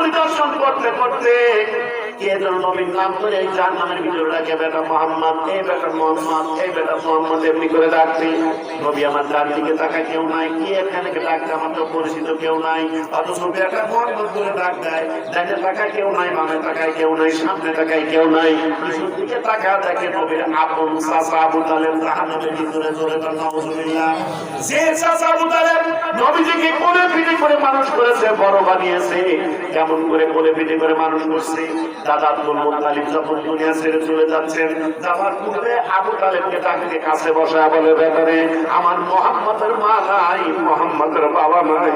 পরিদর্শন করতে করতে কে যেন নবীর নাম করে জাহান্নামের ভিতরে রাখে, বেটা মোহাম্মদ, এই বেটা মোহাম্মদ, এই বেটা মোহাম্মদ এমনি করে ডাকছে। নবী আমার ডান দিকে তাকায় কেউ নাই, কি এখানে ডাকছে, আমার তো পরিচিত কেউ নাই, অথচ বেটা মোহাম্মদ করে ডাক দেয়। ডানে তাকায় কেউ নাই, বামে তাকায় কেউ নাই, সামনে তাকায় কেউ নাই, পিছন দিকে তাকায় দেখে নবীর আপন চাচা আবু তালেব জাহান্নামের ভিতরে। জোরে বলেন নাউজুবিল্লাহ। যে চাচা আবু তালেব নবীজিকে কোলে পিঠে করে মানুষ করেছে, বড় বানিয়েছে, কেমন করে কোলে পিঠে করে মানুষ করছে। দাদা আব্দুল মুত্তালিব যখন দুনিয়া ছেড়ে চলে যাচ্ছেন, যাওয়ার পূর্বে আবু তালেবকে ডাকতে কাছে বসায় বলে, ব্যাপারে আমার মুহাম্মদের মা নাই, মুহাম্মদের বাবা নাই,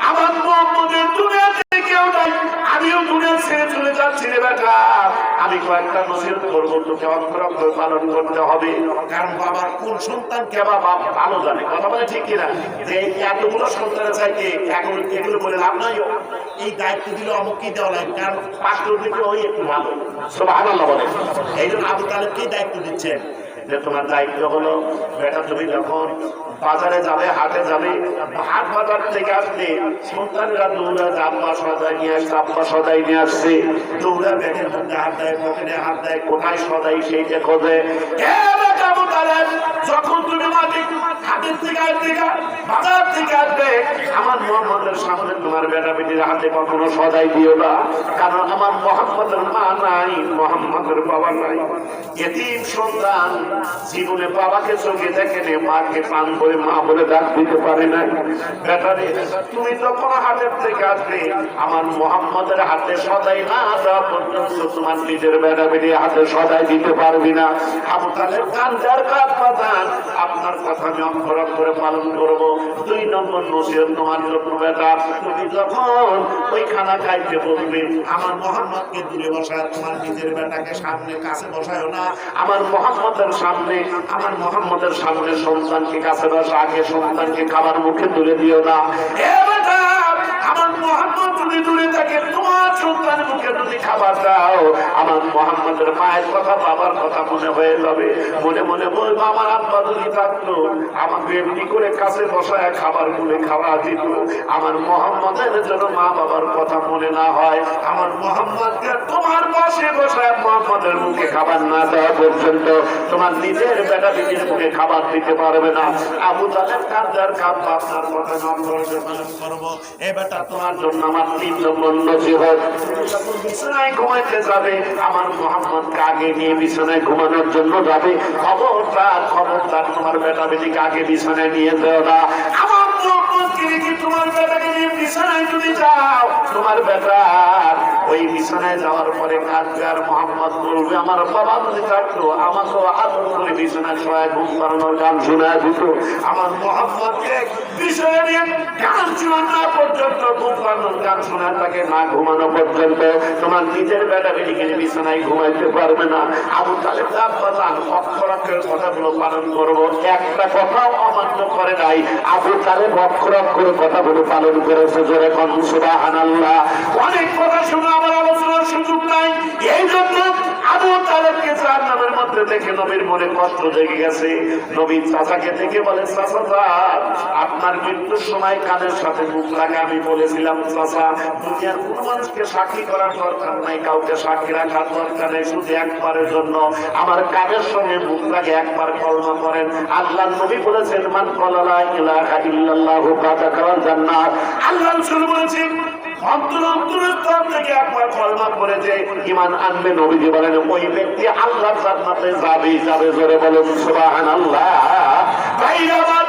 আমার মুহাম্মদের দুনিয়াতে কেউ নাই, আমিও দুনিয়া ছেড়ে চলে যাচ্ছি রে বেটা। আমি কয়েকটা নসিহত করবো, তোকে অক্ষর অক্ষর পালন করতে হবে। কারণ বাবার কোন সন্তানকে বাবা ভালো জানে, কথা বলে ঠিক কিনা? যে এতগুলো সন্তানের চাইতে এগুলো বলে লাভ নাই, এই দায়িত্ব দিলে অমুককেই দেওয়া লাগে, কারণ পাঁচটার দিকে ওই একটু ভালো। সুবহানাল্লাহ বলে। এই জন্য আবু তালেবকেই দায়িত্ব দিচ্ছেন যে তোমার দায়িত্ব হলো বেটা, তুমি যখন বাজারে যাবে, হাটে যাবে, হাট বাজার থেকে আসলে সন্তানরা দৌড়া আব্বা সদাই নিয়ে আসছে, আব্বা সদাই নিয়ে আসছে, দৌড়া ব্যাগের মধ্যে হাত দেয়, পকেটে হাত দেয়, কোথায় সদাই সেইটা খোঁজে। যখন তুমি হাটের থেকে আসবে, বাজার থেকে আসবে, আমার মুহাম্মদের সামনে তোমার বেটা বেটির হাতে কখনো সদাই দিও না, কারণ আমার মুহাম্মদের মা নাই, মুহাম্মদের বাবা নাই। এতিম সন্তান জীবনে বাবাকে চোখে দেখেনি, মাকে পান করে মা বলে ডাক দিতে পারে না। বেটারে তুমি যখন হাটের থেকে আসবে, আমার মুহাম্মদের হাতে সদাই না দেওয়া পর্যন্ত তোমার নিজের বেটা বেটির হাতে সদাই দিতে পারবি না। আবু তালেব কান্দার কাজ পাতান, আপনার কথা আমি অক্ষর অক্ষরে পালন করবো। 2 নম্বর নসিহত তোমার জন্য বেটা, তুমি যখন ওই খানা খাইতে বলবে, আমার মুহাম্মদকে দূরে বসায়, তোমার নিজের বেটাকে সামনে কাছে বসায় না। আমার মুহাম্মদের সামনে, আমার মুহাম্মদের সামনে সন্তানকে কাছে বসা, আগে সন্তানকে খাবার মুখে তুলে দিও না। এ বেটা, আমার মুহাম্মদ যদি দূরে থাকে, তোমার সন্তানের মুখে যদি খাবার দাও, আমার মুহাম্মদের মায়ের কথা, বাবার কথা মনে হয়ে যাবে। মনে মনে বলবো, আমার আব্বা যদি থাকতো, আমাকে এমনি করে কাছে বসায় খাবার গুলে খাওয়া দিত। আমার মুহাম্মদের জন্য মা বাবার কথা মনে না হয়, আমার মুহাম্মদকে তোমার পাশে বসায় মুহাম্মদের মুখে খাবার না দেওয়া পর্যন্ত তোমার নিজের বেটা বেটির মুখে খাবার দিতে পারবে না। আবু তালেব কান্দার কাপ, আপনার কথা নম্বরে পালন করবো। এ বেটা, তোমার জন্য আমার 3 নম্বর নসিহত, যখন বিছানায় ঘুমাইতে যাবে, আমার মুহাম্মদকে আগে নিয়ে বিছানায় ঘুমানোর জন্য যাবে, খবরদার খবরদার তোমার বেটা বেটিকে আগে বিছানায় নিয়ে যাও না। আমার মুহাম্মদকে রেখে তোমার বেটাকে নিয়ে বিছানায় যদি যাও, তোমার বেটা ওই বিছানায় যাওয়ার পরে কাঁদবে, আর মুহাম্মদ বলবে, আমার বাবা যদি থাকতো, আমাকে আদর করে বিছানায় শোয়ায় ঘুম পাড়ানোর গান শোনায় দিত। আমার মুহাম্মদকে বিছানায় নিয়ে গান শোনা পর্যন্ত, ঘুম পাড়ানোর গান শোনায় তাকে না ঘুমানো পর্যন্ত তোমার নিজের বেটা বেটিকে বিছানায় ঘুমাইতে পারবে না। আবু তালেব অক্ষরাক্ষরের কথাগুলো পালন করবো, একটা কথাও অমান্য করে নাই। আবু তালেব অক্ষরাক্ষরের কথাগুলো পালন করেছে। জোরে কোন সুবহানাল্লাহ। অনেক কথা শুনে আমার আলোচনার সুযোগ নাই, এই জন্য আবু তালেবকে জাহান্নামের মধ্যে দেখে নবীর মনে কষ্ট জেগে গেছে। নবীর চাচাকে দেখে বলে, চাচা আপনার মৃত্যুর সময় কানের সাথে মুখ লাগে আমি বলেছিলাম, চাচা দুনিয়ার কোন মানুষকে সাক্ষী করার দরকার নাই, কাউকে সাক্ষী রাখার দরকার নেই, শুধু একবারের জন্য আমার কানের সঙ্গে মুখ লাগে একবার কলমা করেন। আল্লাহ নবী বলেছেন, মান ক্বালা লা ইলাহা ইল্লাল্লাহু ফাদাখালাল জান্নাত। আল্লাহ রাসূল বলেছেন, অন্তরের স্তর থেকে একবার কলমা পড়ে যে ঈমান আনবে, নবীজি বলেন ওই ব্যক্তি আল্লাহর জান্নাতে যাবেই যাবে। জোরে বলুন সুবহানাল্লাহ। ভাইরা আমার,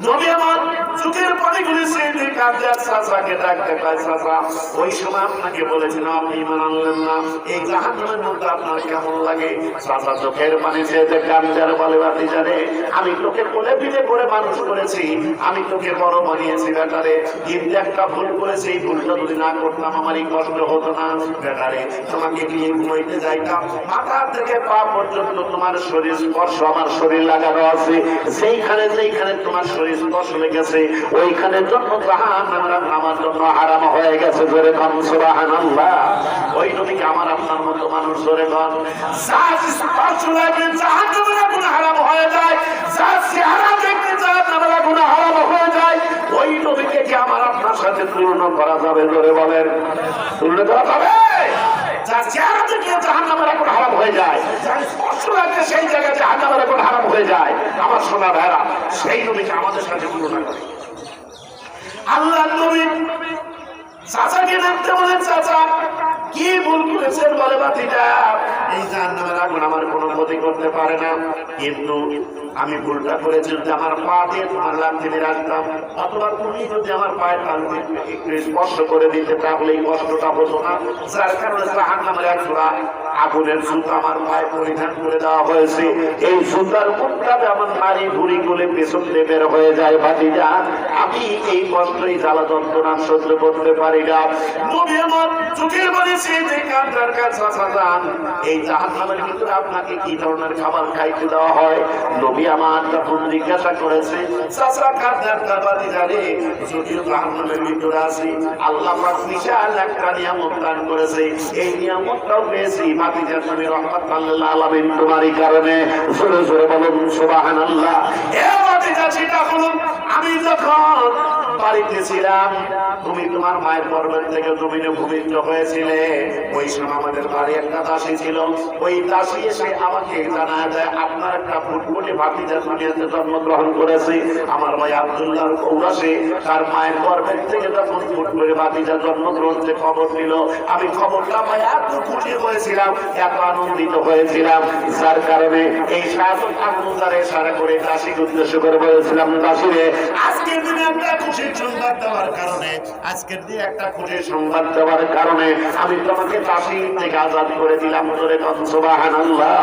নবী আমার চোখের পানি গুলিছে, কাঁদে আর চাচাকে ডাকতে পায়, চাচা ওই সময় আপনাকে বলেছেন আপনি ঈমান আনলেন না, এই জাহান্নামের মধ্যে আপনার কেমন লাগে? চাচা চোখের পানি ছেড়ে কাঁদে আর বলে, ভাতিজারে আমি তোকে কোলে পিঠে করে মানুষ করেছি, আমি তোকে বড় বানিয়েছি বেটারে, কিন্তু একটা ভুল করেছি, এই ভুলটা যদি না করতাম আমার এই কষ্ট হতো না। বেটারে তোমাকে নিয়ে ঘুমাইতে যাইতাম, মাথা থেকে পা পর্যন্ত তোমার শরীর স্পর্শ আমার শরীর লাগানো আছে, সেইখানে তোমার শরীর স্পর্শ লেগেছে, ওইখানে জন্য জাহান্নাম আমার জন্য হারাম হয়ে গেছে। জোরে কোন সুবহানাল্লাহ। ওই নবীকে আমার আপনার মতো মানুষ জোরে কোন জাহান্নামের আগুন হারাম হয়ে যায়, যার চেহারা দেখতে জাহান্নামের আগুন হারাম হয়ে যায়, ওই নবীকে কি আমার আপনার সাথে তুলনা করা যাবে? জোরে বলেন, তুলনা করা যাবে? যার চেহারা দেখে জাহান্নামের আগুন হারাম হয়ে যায়, যার স্পর্শ লাগলে সেই জায়গায় জাহান্নামের আগুন হারাম হয়ে যায়, আমার সোনা ভাইরা সেই নবীকে আমাদের সাথে তুলনা করে। আল্লাহ নবী চাচাকে দেখতে বলেন, চাচা কি ভুল করেছেন? বলে বাতিটা, এই জাহান্নামের আগুন আমার কোনো ক্ষতি করতে পারে না, কিন্তু আমি ভুলটা করেছি যদি আমার পা দিয়ে তোমার লাথি মেরে রাখতাম, অথবা তুমি যদি আমার পায়ের তালুতে একটু স্পর্শ করে দিতে, তাহলে এই কষ্টটা হতো না। যার কারণে জাহান্নামের এক জোড়া আগুনের জুতা আমার পায়ে পরিধান করে দেওয়া হয়েছে। এই জুতার মুখটাতে আমার নারী ভুড়ি গুলে পেছন দিয়ে বের হয়ে যায়। ভাতিজা, আমি এই কষ্ট, এই জ্বালা যন্ত্রণা সহ্য করতে পারি না। নবী আমার চোখের বাড়ি যে কাঁদার কাছে যান, এই জাহান্নামের ভিতরে আপনাকে কি ধরনের খাবার খাইতে দেওয়া হয়? নবী আমার তখন জিজ্ঞাসা করেছে, চাচা কাঁদার কাবাদি জানে যদিও জাহান্নামের ভিতরে আছি, আল্লাহ পাক বিশাল একটা নিয়ামত দান করেছে, এই নিয়ামতটাও পেয়েছি ভাতিজা তুমি রহমাতুল লিল আলামিন তোমারই কারণে। জোরে জোরে বলুন সুবহানাল্লাহ। এ ভাতিজা, সেটা হলো আমি যখন বাড়িতে ছিলাম, তুমি তোমার মায়ের গর্ভের থেকে জমিনে ভূমিষ্ঠ হয়েছিলে, ওই সময় আমাদের বাড়ি একটা দাসী ছিল। ওই দাসী এসে আমাকে জানা যায় আপনার একটা ফুটফুটে ভাতিজা দুনিয়াতে জন্মগ্রহণ করেছে। আমার ভাই আব্দুল্লাহর কৌরাসে তার মায়ের গর্ভের থেকে যখন ফুটফুটে ভাতিজা জন্মগ্রহণ যে খবর দিল, আমি খবরটা পাই এত খুশি হয়েছিলাম, এত আনন্দিত হয়েছিলাম, যার কারণে এই শাহাদাত আনন্দারে সারা করে দাসীকে উদ্দেশ্য করে বলেছিলাম, দাসীরে আজকের দিনে একটা খুশির সংবাদ দেওয়ার কারণে, আজকের দিনে একটা খুশির সংবাদ দেওয়ার কারণে আমি তোমাকে দাসী থেকে আজাদ করে দিলাম। জোরে কোন সুবহানাল্লাহ।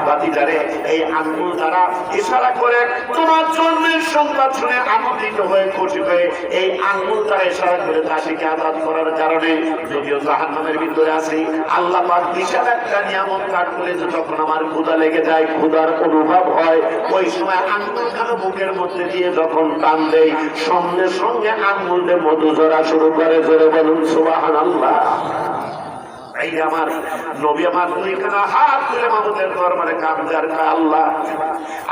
ভাতিজারে, এই আঙ্গুল দ্বারা ইশারা করে তোমার জন্মের সংবাদ শুনে আনন্দিত হয়ে খুশি হয়ে এই আঙ্গুল দ্বারা ইশারা করে দাসীকে আজাদ করার কারণে, যদিও জাহান্নামের ভিতরে আছি, আল্লাহ পাক বিশাল একটা নিয়ামত কাট করে যখন আমার ক্ষুধা লেগে যায়, ক্ষুধার অনুভব হয়, ওই সময় আঙ্গুল খানো বুকের মধ্যে দিয়ে যখন টান দেয়, সঙ্গে সঙ্গে আঙ্গুল দিয়ে মধু ঝরা শুরু করে। জোরে বলুন সুবহানাল্লাহ। এই আমার নবী আমার দুইখানা হাত তুলে মাহমুদের দরবারে কাঁদে আর কয়, আল্লাহ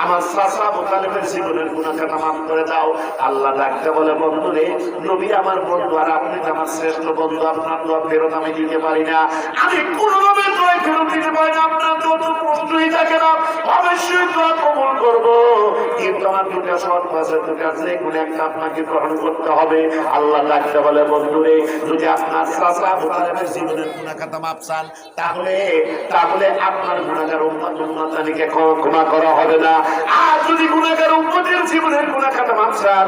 আমার চাচা আবু তালেবের জীবনের গুনাহটা মাফ করে দাও। আল্লাহ ডাকতে বলে, বন্ধু রে, নবী আমার বন্ধু আর আপনি তো আমার শ্রেষ্ঠ বন্ধু, আপনার দোয়া ফেরত আমি দিতে পারি না, আমি কোনোভাবে দোয়া ফেরত দিতে পারি না, আপনার তো প্রশ্নই থাকে না, অবশ্যই দোয়া কবুল করবো, কিন্তু আমার দুটা শর্ত আছে, দুটা যে কোনো একটা আপনাকে গ্রহণ করতে হবে। আল্লাহ ডাকতে বলে, বন্ধু রে, যদি আপনার চাচা আবু তালেবের জীবনের গুনাহটা মাফ চান, তাহলে আপনার গুনাহগার উম্মতকে ক্ষমা করা হবে না। আর যদি গুনাহগার উম্মতের জীবনের গুনাহটা মাফ চান,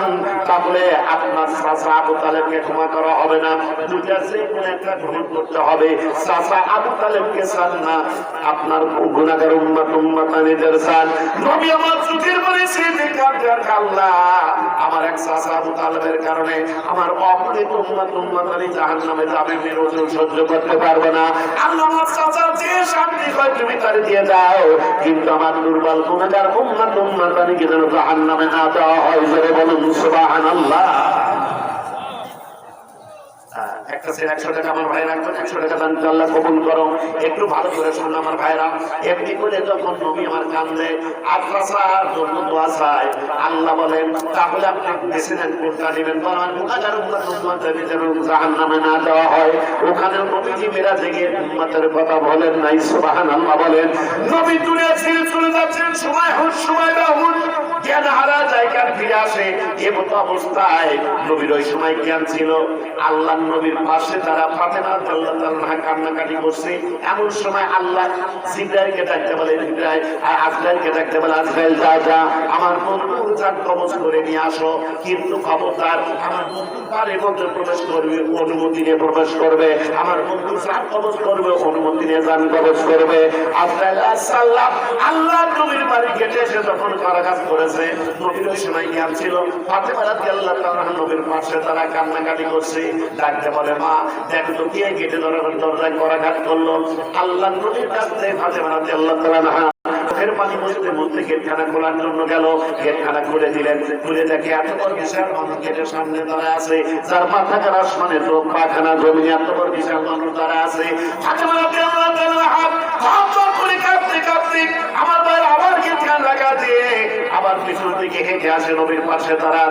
তাহলে আপনার চাচা আবু তালেবকে ক্ষমা করা হবে না। দুইটা যে কোনো একটা গ্রহণ করতে হবে। চাচা আবু তালেবকে চান না, আপনার গুনাহগার উম্মতদের চান। নবী আমার চোখের পানি ছেড়ে কাঁদে, আল্লাহ আমার এক চাচা আবু তালেবের কারণে আমার অপরিত উম্মত জাহান্নামে যাবে, আমি সহ্য করতে পারবো না। আল্লাহ আমার চাচার যে শান্তি হয় তুমি তারে দিয়ে দাও, কিন্তু আমার দুর্বল গুনাহগার উম্মতকে যেন জাহান্নামে না দেওয়া হয়। জোরে বলুন সুবহানাল্লাহ। একটা ছেলে 100 টাকা আমার ভাই রাখবেন, 100 টাকা দান আল্লাহ কবুল করো। একটু ভালো করে শুনুন আমার ভাইরা, এমনি করে যখন নবী আমার কান্দে আত্রাসার জন্য দোয়া চায়, আল্লাহ বলেন তাহলে আপনি বেছে নেন কোনটা নেবেন। বলেন গুনাহগার উম্মতকে যেন জাহান্নামে না দেওয়া হয়। ওখানে নবীজি মেরাজে গিয়ে উম্মতের কথা বলেন নাই, সুবহানাল্লাহ বলেন। নবী দুনিয়া ছেড়ে চলে যাচ্ছেন, সময় হুট সময় বাহুল, জ্ঞান হারা জায়গা ফিরে আসে। এমত অবস্থায় নবীর ওই সময় জ্ঞান ছিল। আল্লাহ নবীর পাশে তারা ফাতেমা রাদিয়াল্লাহু তাআলা কান্নাকাটি করছে। এমন সময় আল্লাহ জিবরাইলকে ডাকতে বলে, জিবরাইল, আর আজরাইলকে ডাকতে বলে, আজরাইল যা আমার বন্ধুর জান কবজ করে নিয়ে আসো, কিন্তু খবরদার আমার বন্ধু পারের মধ্যে প্রবেশ করবে, অনুমতি নিয়ে প্রবেশ করবে, আমার বন্ধু জান কবজ করবে, অনুমতি নিয়ে জান কবজ করবে। আজরাইল সাল্লাম আল্লাহ নবীর বাড়ি গেটে এসে যখন কারাগার করেছে, নবীর ওই সময় জ্ঞান ছিল। ফাতেমা রাদিয়াল্লাহু তাআলা নবীর পাশে তারা কান্নাকাটি করছে। ডাকতে বলে, মা দেখো তো কে গেটে দরজায় করাঘাত করলো। আল্লাহ নবীর কাছে ফাতেমা রাদিয়াল্লাহু তাআলা চোখের পানি মুছতে মুছতে গেটখানা খোলার জন্য গেল, গেটখানা খুলে দিলেন, খুলে দেখে এত বড় বিশাল মানুষ গেটের সামনে দাঁড়া আছে, যার মাথা কার আসমানে চোখ পাখানা জমি, এত বড় বিশাল মানুষ দাঁড়া আছে। ফাতেমা রাদিয়াল্লাহু তাআলা হাত করে কাঁপতে কাঁপতে আমার ভাই আবার গেটখানা লাগা দিয়ে আবার পিছন দিকে হেঁটে আসে নবীর পাশে তারা